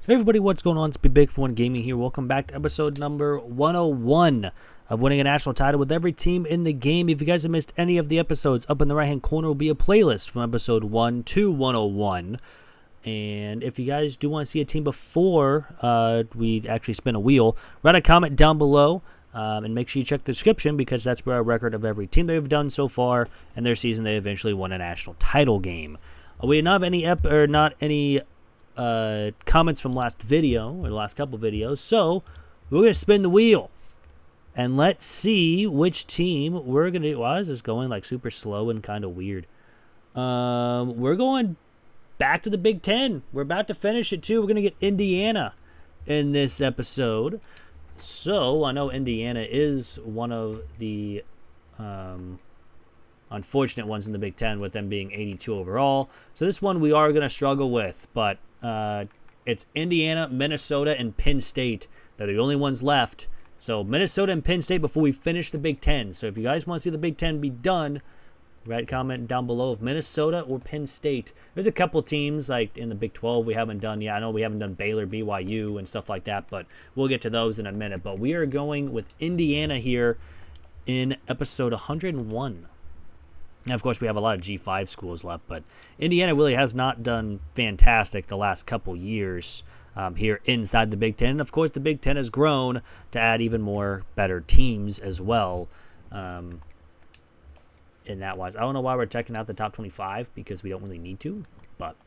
Hey everybody, what's going on? It's Big for One Gaming here. Welcome back to episode number 101 of Winning a National Title with every team in the game. If you guys have missed any of the episodes, up in the right-hand corner will be a playlist from episode 1 to 101. And if you guys do want to see a team before we actually spin a wheel, write a comment down below and make sure you check the description because that's where our record of every team they've done so far and their season they eventually won a national title game. We did not have any comments from last video or the last couple videos, so we're gonna spin the wheel and let's see which team we're gonna. Why is this going like super slow and kind of weird? We're going back to the Big Ten. We're about to finish it too. We're gonna get Indiana in this episode. So I know Indiana is one of the unfortunate ones in the Big Ten with them being 82 overall. So this one we are gonna struggle with, but it's Indiana, Minnesota, and Penn State. They're the only ones left. So Minnesota and Penn State before we finish the Big Ten. So if you guys want to see the Big Ten be done, write a comment down below of Minnesota or Penn State. There's a couple teams like in the Big 12 we haven't done yet. I know we haven't done Baylor, BYU, and stuff like that, but we'll get to those in a minute. But we are going with Indiana here in episode 101. And of course, we have a lot of G5 schools left, but Indiana really has not done fantastic the last couple years here inside the Big Ten. And of course, the Big Ten has grown to add even more better teams as well. In that wise, I don't know why we're checking out the top 25 because we don't really need to, but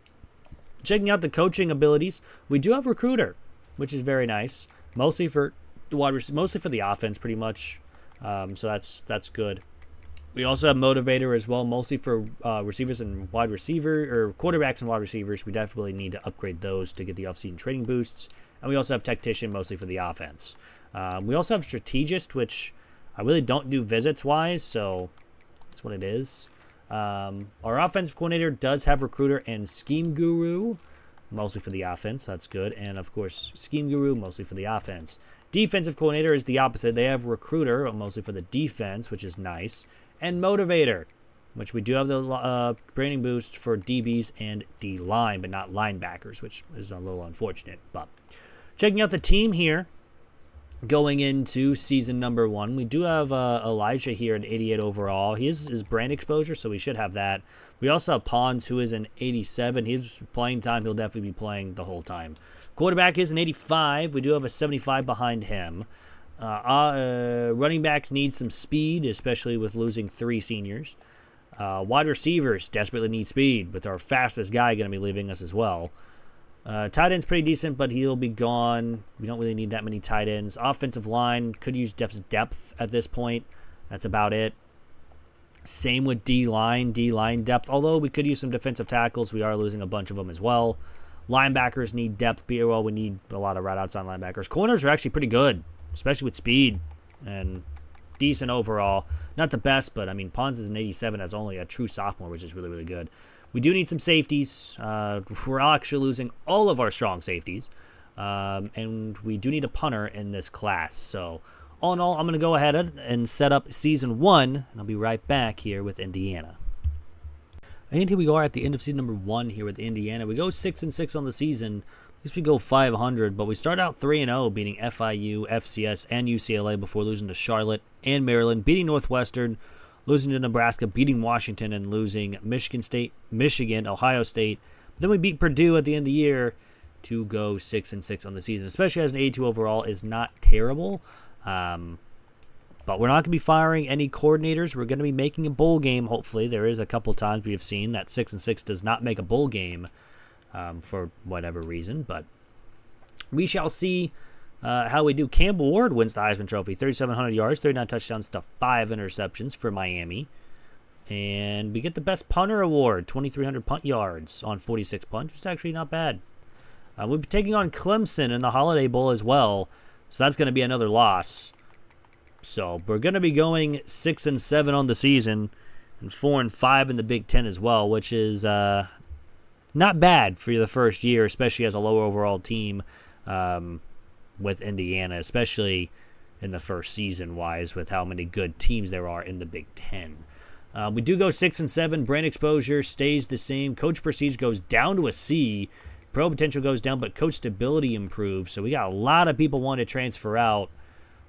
checking out the coaching abilities, we do have recruiter, which is very nice, mostly for the offense, pretty much. So that's good. We also have motivator as well, mostly for receivers and wide receiver, or quarterbacks and wide receivers. We definitely need to upgrade those to get the offseason training boosts. And we also have tactician, mostly for the offense. We also have strategist, which I really don't do visits-wise, so that's what it is. Our offensive coordinator does have recruiter and scheme guru, mostly for the offense. That's good. And, of course, scheme guru, mostly for the offense. Defensive coordinator is the opposite. They have recruiter, mostly for the defense, which is nice. And motivator, which we do have the training boost for DBs and D-line, but not linebackers, which is a little unfortunate. But checking out the team here, going into season number 1, we do have Elijah here at 88 overall. He is his brand exposure, so we should have that. We also have Pons, who is an 87. His playing time, he'll definitely be playing the whole time. Quarterback is an 85. We do have a 75 behind him. Running backs need some speed, especially with losing 3 seniors. Wide receivers desperately need speed, with our fastest guy going to be leaving us as well. Tight end's pretty decent, but he'll be gone. We don't really need that many tight ends. Offensive line could use depth at this point. That's about it. Same with D-line depth, although we could use some defensive tackles. We are losing a bunch of them as well. Linebackers need depth. Well, we need a lot of right outside linebackers. Corners are actually pretty good, especially with speed and decent overall. Not the best, but I mean, Pons is an 87 as only a true sophomore, which is really, really good. We do need some safeties. We're actually losing all of our strong safeties. And we do need a punter in this class. So, all in all, I'm going to go ahead and set up season 1, and I'll be right back here with Indiana. And here we are at the end of season number 1 here with Indiana. We go 6-6 on the season. At least we go 500, but we start out 3-0, beating FIU, FCS, and UCLA before losing to Charlotte and Maryland, beating Northwestern, losing to Nebraska, beating Washington, and losing Michigan State, Michigan, Ohio State. But then we beat Purdue at the end of the year to go 6-6 on the season, especially as an 82 overall is not terrible. But we're not going to be firing any coordinators. We're going to be making a bowl game, hopefully. There is a couple times we have seen that 6-6 does not make a bowl game. For whatever reason, but we shall see how we do. Campbell Ward wins the Heisman Trophy, 3,700 yards, 39 touchdowns to 5 interceptions for Miami. And we get the Best Punter Award, 2,300 punt yards on 46 punts, which is actually not bad. We'll be taking on Clemson in the Holiday Bowl as well, so that's going to be another loss. So we're going to be going 6-7 on the season and 4-5 in the Big Ten as well, which is not bad for the first year, especially as a lower overall team with Indiana, especially in the first season-wise with how many good teams there are in the Big Ten. We do go 6-7. Brand exposure stays the same. Coach prestige goes down to a C Pro potential goes down, but coach stability improves. So we got a lot of people wanting to transfer out,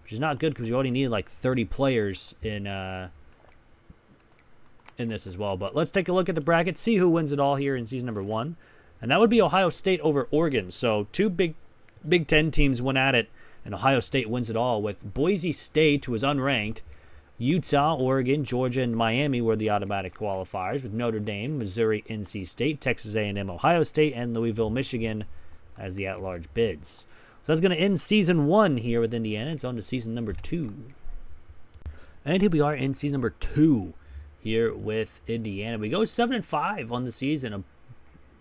which is not good because we already needed like 30 players in this as well. But let's take a look at the bracket, see who wins it all here in season number 1. And that would be Ohio State over Oregon. So 2 Big Ten teams went at it, and Ohio State wins it all with Boise State, who is unranked. Utah, Oregon, Georgia, and Miami were the automatic qualifiers, with Notre Dame, Missouri, NC State, Texas A&M, Ohio State, and Louisville, Michigan as the at-large bids. So that's going to end season 1 here with Indiana. It's on to season number 2. And here we are in season number 2 here with Indiana. We go 7-5 on the season,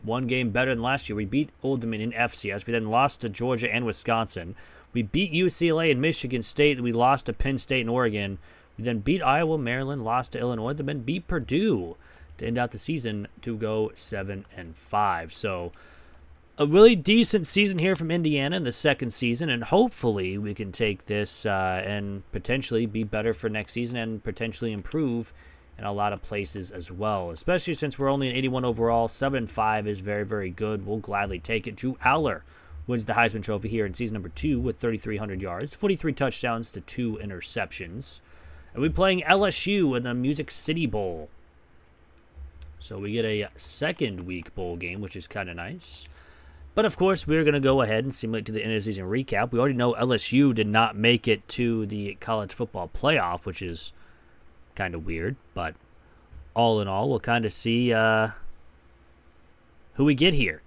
one game better than last year. We beat Old Dominion FCS. We then lost to Georgia and Wisconsin. We beat UCLA and Michigan State. We lost to Penn State and Oregon. We then beat Iowa, Maryland, lost to Illinois, then beat Purdue to end out the season to go 7-5. So a really decent season here from Indiana in the second season, and hopefully we can take this and potentially be better for next season and potentially improve in a lot of places as well, especially since we're only an 81 overall. 7-5 is very, very good. We'll gladly take it. Drew Aller wins the Heisman Trophy here in season number 2 with 3,300 yards, 43 touchdowns to 2 interceptions. And we're playing LSU in the Music City Bowl. So we get a second week bowl game, which is kind of nice. But of course, we're going to go ahead and simulate to the end of the season recap. We already know LSU did not make it to the college football playoff, which is kind of weird. But all in all, we'll kind of see who we get here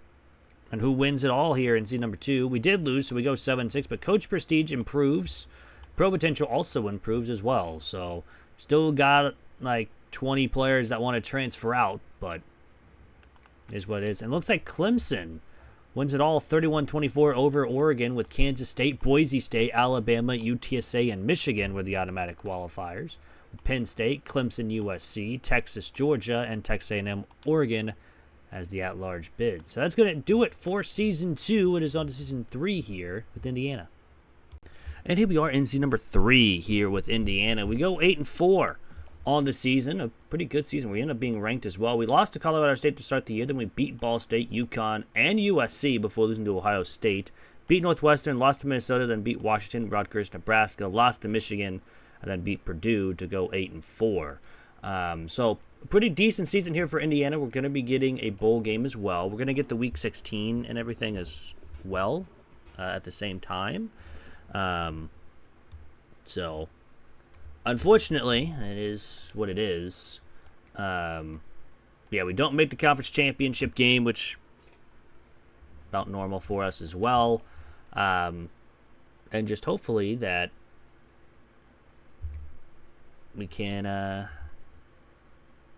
and who wins it all here in season number 2. We did lose, so we go 7-6, but coach prestige improves. Pro potential also improves as well. So still got like 20 players that want to transfer out, but it is what it is. And it looks like Clemson wins it all 31-24 over Oregon, with Kansas State, Boise State, Alabama, UTSA, and Michigan were the automatic qualifiers. With Penn State, Clemson, USC, Texas, Georgia, and Texas A&M, Oregon as the at-large bid. So that's going to do it for Season 2. It is on to Season 3 here with Indiana. And here we are in season number 3 here with Indiana. We go 8-4 on the season. A pretty good season. We end up being ranked as well. We lost to Colorado State to start the year. Then we beat Ball State, Uconn, and USC before losing to Ohio State. Beat Northwestern, lost to Minnesota, then beat Washington, Rutgers, Nebraska, lost to Michigan, and then beat Purdue to go 8-4. So a pretty decent season here for Indiana. We're going to be getting a bowl game as well. We're going to get the Week 16 and everything as well at the same time. So unfortunately, it is what it is. Yeah, we don't make the conference championship game, which about normal for us as well. And just hopefully that we can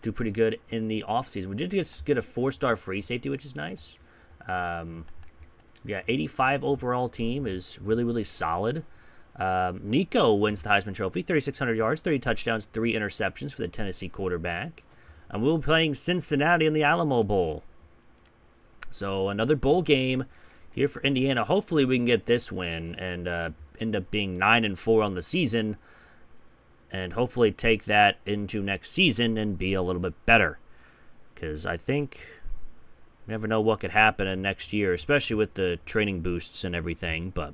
do pretty good in the offseason. We did just get a 4-star free safety, which is nice. Yeah, 85 overall team is really, really solid. Nico wins the Heisman Trophy, 3,600 yards, 30 touchdowns, 3 interceptions for the Tennessee quarterback. And we'll be playing Cincinnati in the Alamo Bowl. So another bowl game here for Indiana. Hopefully we can get this win and end up being 9-4 on the season. And hopefully take that into next season and be a little bit better. Because I think you never know what could happen in next year, especially with the training boosts and everything. But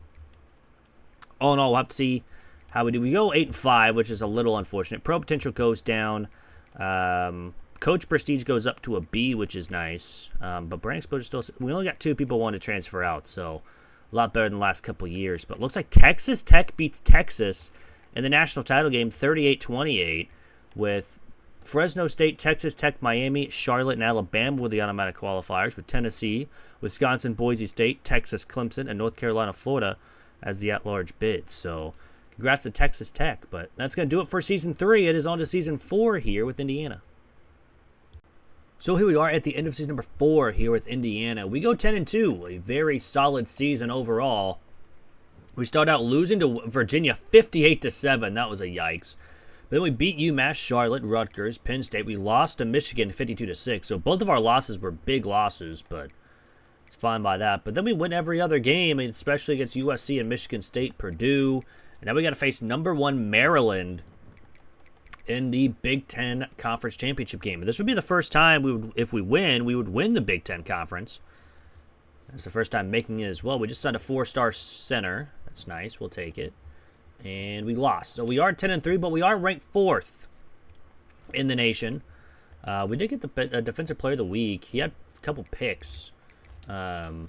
all in all, we'll have to see how we do. We go 8-5, which is a little unfortunate. Pro potential goes down. Coach prestige goes up to a B, which is nice. But brand exposure still. We only got 2 people want to transfer out, so a lot better than the last couple years. But looks like Texas Tech beats Texas in the national title game, 38-28, with Fresno State, Texas Tech, Miami, Charlotte, and Alabama were the automatic qualifiers, with Tennessee, Wisconsin, Boise State, Texas, Clemson, and North Carolina, Florida as the at-large bids. So congrats to Texas Tech. But that's going to do it for Season 3. It is on to Season 4 here with Indiana. So here we are at the end of Season number 4 here with Indiana. We go 10-2, a very solid season overall. We start out losing to Virginia 58-7. That was a yikes. Then we beat UMass, Charlotte, Rutgers, Penn State. We lost to Michigan 52-6. So both of our losses were big losses, but it's fine by that. But then we win every other game, especially against USC and Michigan State, Purdue. And now we got to face number 1 Maryland in the Big Ten Conference Championship game. And this would be the first time if we win, we would win the Big Ten Conference. It's the first time making it as well. We just signed a 4-star center. That's nice. We'll take it. And we lost. So we are 10-3, but we are ranked 4th in the nation. We did get the Defensive Player of the Week. He had a couple picks. So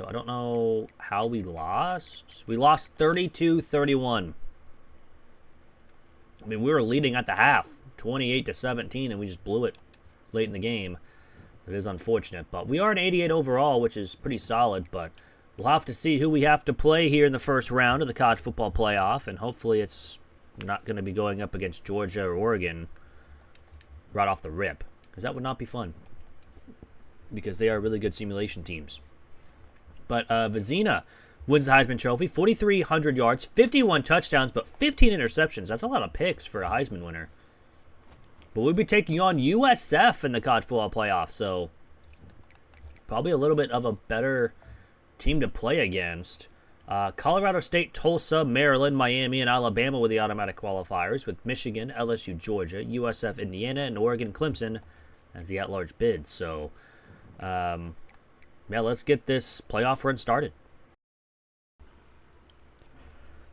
I don't know how we lost. We lost 32-31. I mean, we were leading at the half, 28-17, and we just blew it late in the game. It is unfortunate, but we are an 88 overall, which is pretty solid, but we'll have to see who we have to play here in the first round of the college football playoff, and hopefully it's not going to be going up against Georgia or Oregon right off the rip, because that would not be fun, because they are really good simulation teams. But Vizina wins the Heisman Trophy, 4,300 yards, 51 touchdowns, but 15 interceptions. That's a lot of picks for a Heisman winner. But we'll be taking on USF in the college football playoff, so probably a little bit of a better team to play against. Colorado State, Tulsa, Maryland, Miami, and Alabama were the automatic qualifiers, with Michigan, LSU, Georgia, USF, Indiana, and Oregon, Clemson as the at-large bid. So, yeah, let's get this playoff run started.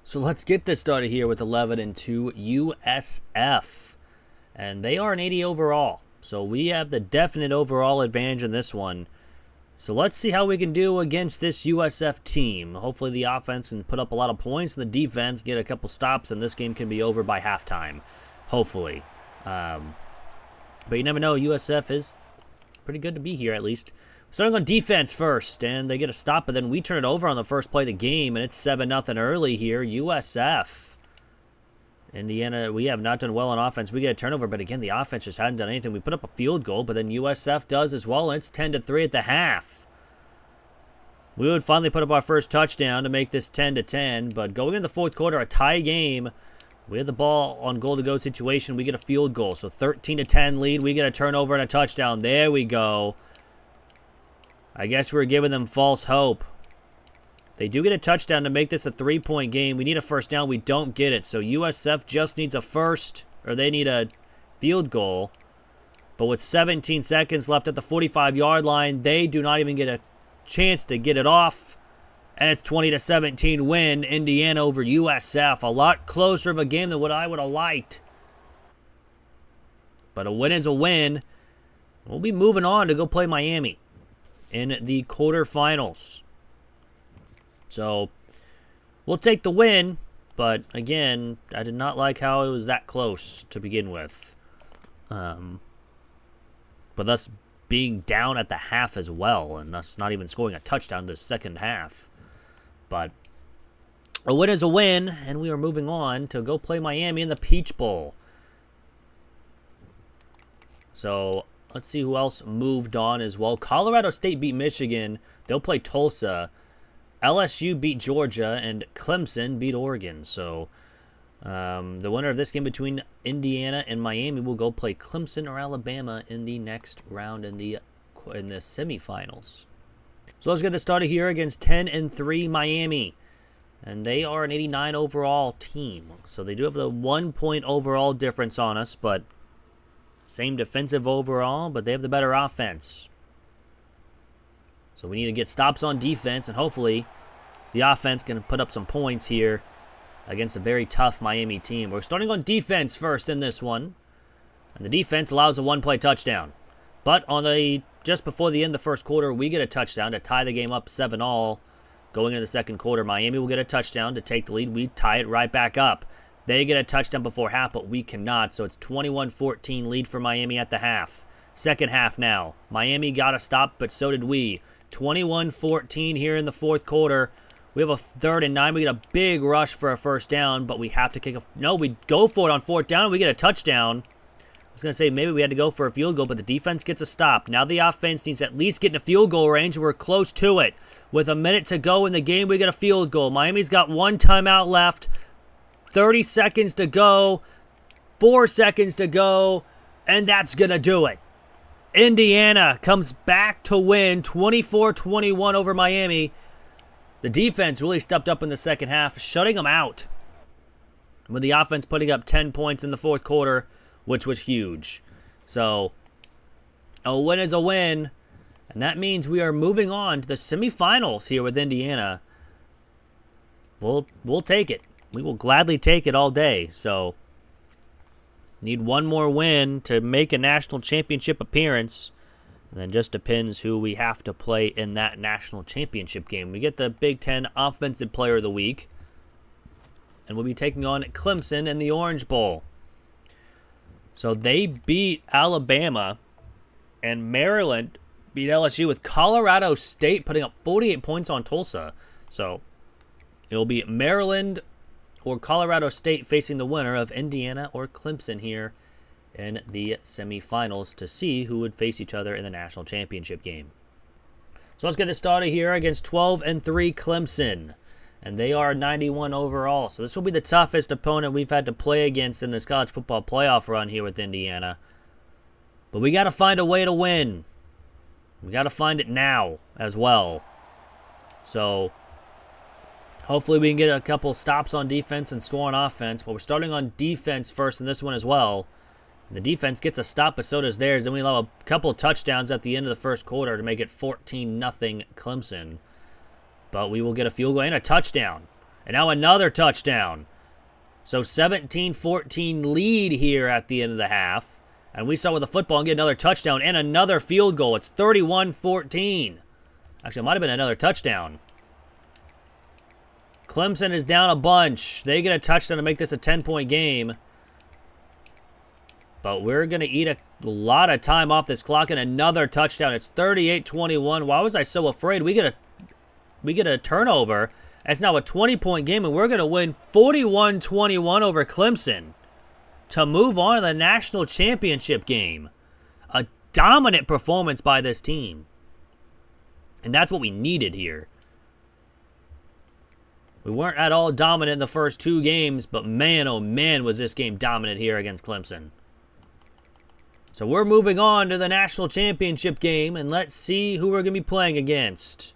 So let's get this started here with 11-2 USF. And they are an 80 overall. So we have the definite overall advantage in this one. So let's see how we can do against this USF team. Hopefully the offense can put up a lot of points and the defense get a couple stops and this game can be over by halftime. Hopefully. But you never know. USF is pretty good to be here at least. Starting on defense first, and they get a stop, but then we turn it over on the first play of the game, and it's 7-0 early here. USF. Indiana, we have not done well on offense. We get a turnover, but again, the offense just hadn't done anything. We put up a field goal, but then USF does as well, and it's 10-3 at the half. We would finally put up our first touchdown to make this 10-10, but going in the fourth quarter, a tie game. We have the ball on goal-to-go situation. We get a field goal, so 13-10 lead. We get a turnover and a touchdown. There we go. I guess we're giving them false hope. They do get a touchdown to make this a 3-point game. We need a first down. We don't get it. So USF just needs a first, or they need a field goal. But with 17 seconds left at the 45-yard line, they do not even get a chance to get it off. And it's 20-17 win, Indiana over USF. A lot closer of a game than what I would have liked. But a win is a win. We'll be moving on to go play Miami in the quarterfinals. So, we'll take the win, but again, I did not like how it was that close to begin with. But us being down at the half as well, and us not even scoring a touchdown in the second half. But a win is a win, and we are moving on to go play Miami in the Peach Bowl. So, let's see who else moved on as well. Colorado State beat Michigan. They'll play Tulsa. LSU beat Georgia, and Clemson beat Oregon. So, the winner of this game between Indiana and Miami will go play Clemson or Alabama in the next round in the semifinals. So let's get this started here against 10-3 Miami. And they are an 89 overall team. So they do have the 1-point overall difference on us, but same defensive overall, but they have the better offense. So we need to get stops on defense, and hopefully the offense can put up some points here against a very tough Miami team. We're starting on defense first in this one. And the defense allows a 1-play touchdown. But just before the end of the first quarter, we get a touchdown to tie the game up 7-all. Going into the second quarter, Miami will get a touchdown to take the lead. We tie it right back up. They get a touchdown before half, but we cannot. So it's 21-14 lead for Miami at the half. Second half now. Miami got a stop, but so did we. 21-14 here in the fourth quarter. We have a 3rd and 9. We get a big rush for a first down, but we have to kick a... No, we go for it on 4th down, and we get a touchdown. I was going to say maybe we had to go for a field goal, but the defense gets a stop. Now the offense needs to at least get in a field goal range, and we're close to it. With a minute to go in the game, we get a field goal. Miami's got 1 timeout left. 30 seconds to go. 4 seconds to go, and that's going to do it. Indiana comes back to win 24-21 over Miami. The defense really stepped up in the second half, shutting them out. With the offense putting up 10 points in the fourth quarter, which was huge. So, a win is a win. And that means we are moving on to the semifinals here with Indiana. We'll take it. We will gladly take it all day. So, need one more win to make a national championship appearance. And then just depends who we have to play in that national championship game. We get the Big Ten Offensive Player of the Week. And we'll be taking on Clemson in the Orange Bowl. So they beat Alabama, and Maryland beat LSU, with Colorado State putting up 48 points on Tulsa. So it'll be Maryland or Colorado State facing the winner of Indiana or Clemson here in the semifinals to see who would face each other in the national championship game. So let's get this started here against 12-3 Clemson. And they are 91 overall. So this will be the toughest opponent we've had to play against in this college football playoff run here with Indiana. But we got to find a way to win. We got to find it now as well. So hopefully we can get a couple stops on defense and score on offense. But we're starting on defense first in this one as well. The defense gets a stop, but so does theirs. Then we allow a couple touchdowns at the end of the first quarter to make it 14-0 Clemson. But we will get a field goal and a touchdown. And now another touchdown. So 17-14 lead here at the end of the half. And we start with the football and get another touchdown and another field goal. It's 31-14. Actually, it might have been another touchdown. Clemson is down a bunch. They get a touchdown to make this a 10-point game. But we're going to eat a lot of time off this clock and another touchdown. It's 38-21. Why was I so afraid? We get a turnover. It's now a 20-point game, and we're going to win 41-21 over Clemson to move on to the national championship game. A dominant performance by this team. And that's what we needed here. We weren't at all dominant in the first two games, but man, oh man, was this game dominant here against Clemson. So we're moving on to the national championship game, and let's see who we're going to be playing against.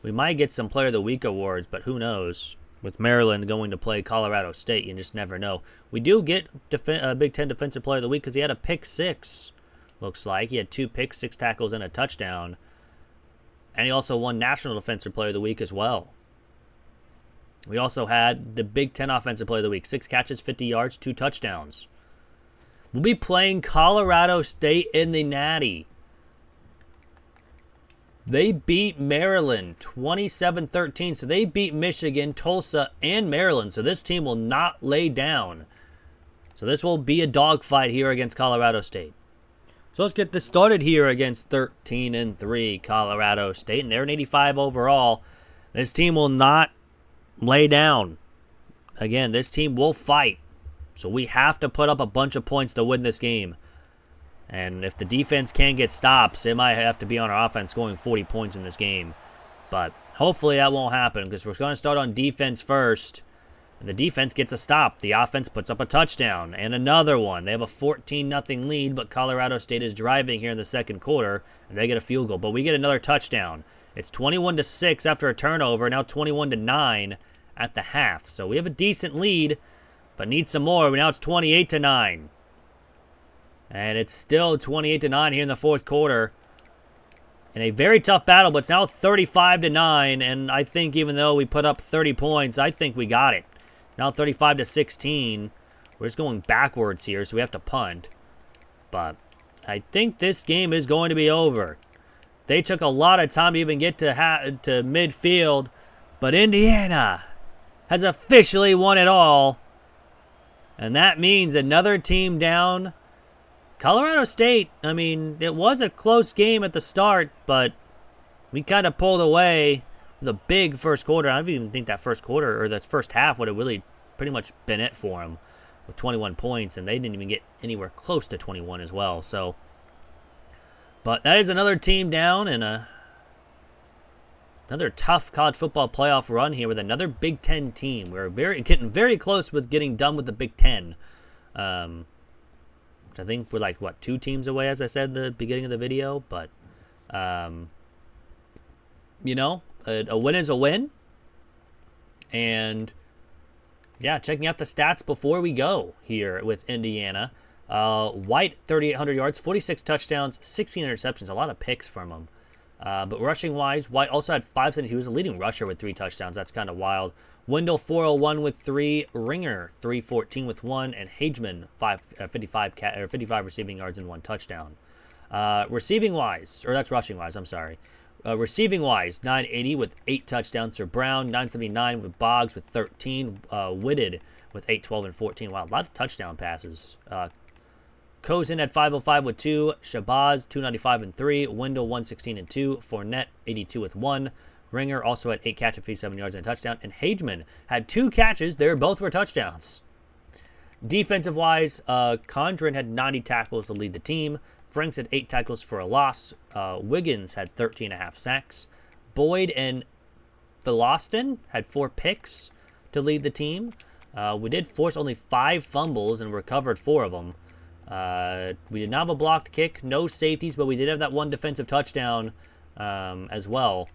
We might get some Player of the Week awards, but who knows? With Maryland going to play Colorado State, you just never know. We do get Big Ten Defensive Player of the Week because he had a pick six, looks like. He had 2 picks, 6 tackles, and a touchdown. And he also won National Defensive Player of the Week as well. We also had the Big Ten Offensive Player of the Week. 6 catches, 50 yards, 2 touchdowns. We'll be playing Colorado State in the Natty. They beat Maryland 27-13. So they beat Michigan, Tulsa, and Maryland. So this team will not lay down. So this will be a dogfight here against Colorado State. So let's get this started here against 13-3 Colorado State. And they're an 85 overall. This team will not lay down. Again, this team will fight. So we have to put up a bunch of points to win this game. And if the defense can't get stops, it might have to be on our offense scoring 40 points in this game. But hopefully that won't happen because we're going to start on defense first. And the defense gets a stop. The offense puts up a touchdown and another one. They have a 14-0 lead, but Colorado State is driving here in the second quarter, and they get a field goal. But we get another touchdown. It's 21-6 after a turnover, now 21-9 at the half. So we have a decent lead, but need some more. Now it's 28-9. And it's still 28-9 here in the fourth quarter. In a very tough battle, but it's now 35-9. And I think even though we put up 30 points, I think we got it. Now 35-16. We're just going backwards here, so we have to punt. But I think this game is going to be over. They took a lot of time to even get to midfield. But Indiana has officially won it all. And that means another team down. Colorado State, I mean, it was a close game at the start, but we kind of pulled away with a big first quarter. I don't even think that first quarter or that first half would have really pretty much been it for them with 21 points, and they didn't even get anywhere close to 21 as well. So, but that is another team down and another tough college football playoff run here with another Big Ten team. We're getting very close with getting done with the Big Ten. I think we're like, 2 teams away, as I said in the beginning of the video. But, you know, a win is a win. And, yeah, checking out the stats before we go here with Indiana. White, 3,800 yards, 46 touchdowns, 16 interceptions. A lot of picks from him. But rushing-wise, White also had 5 touchdowns. He was a leading rusher with 3 touchdowns. That's kind of wild. Wendell, 401 with 3. Ringer, 314 with 1. And Hageman, 55 receiving yards and 1 touchdown. Receiving-wise, or that's rushing-wise, I'm sorry. Receiving-wise, 980 with 8 touchdowns for Brown. 979 with Boggs with 13. Whitted with 8, 12, and 14. Wow, a lot of touchdown passes. Cozen at 505 with 2. Shabazz, 295 and 3. Wendell, 116 and 2. Fournette, 82 with 1. Ringer also had 8 catches, 57 yards, and a touchdown. And Hageman had 2 catches. Both were touchdowns. Defensive-wise, Condren had 90 tackles to lead the team. Franks had 8 tackles for a loss. Wiggins had 13.5 sacks. Boyd and Philoston had 4 picks to lead the team. We did force only 5 fumbles and recovered 4 of them. We did not have a blocked kick, no safeties, but we did have that 1 defensive touchdown as well.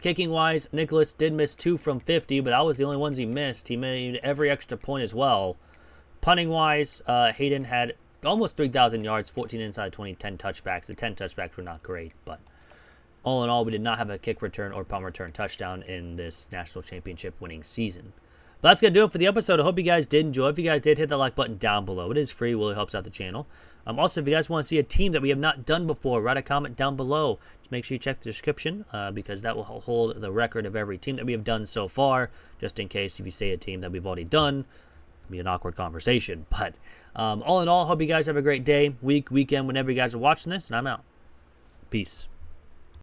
Kicking-wise, Nicholas did miss 2 from 50, but that was the only ones he missed. He made every extra point as well. Punting-wise, Hayden had almost 3,000 yards, 14 inside 20, 10 touchbacks. The 10 touchbacks were not great, but all in all, we did not have a kick return or punt return touchdown in this national championship winning season. But that's going to do it for the episode. I hope you guys did enjoy. If you guys did, hit that like button down below. It is free. It really helps out the channel. Also, if you guys want to see a team that we have not done before, write a comment down below. Just make sure you check the description because that will hold the record of every team that we have done so far, just in case if you say a team that we've already done. It'll be an awkward conversation. But all in all, hope you guys have a great day, week, weekend, whenever you guys are watching this, and I'm out. Peace.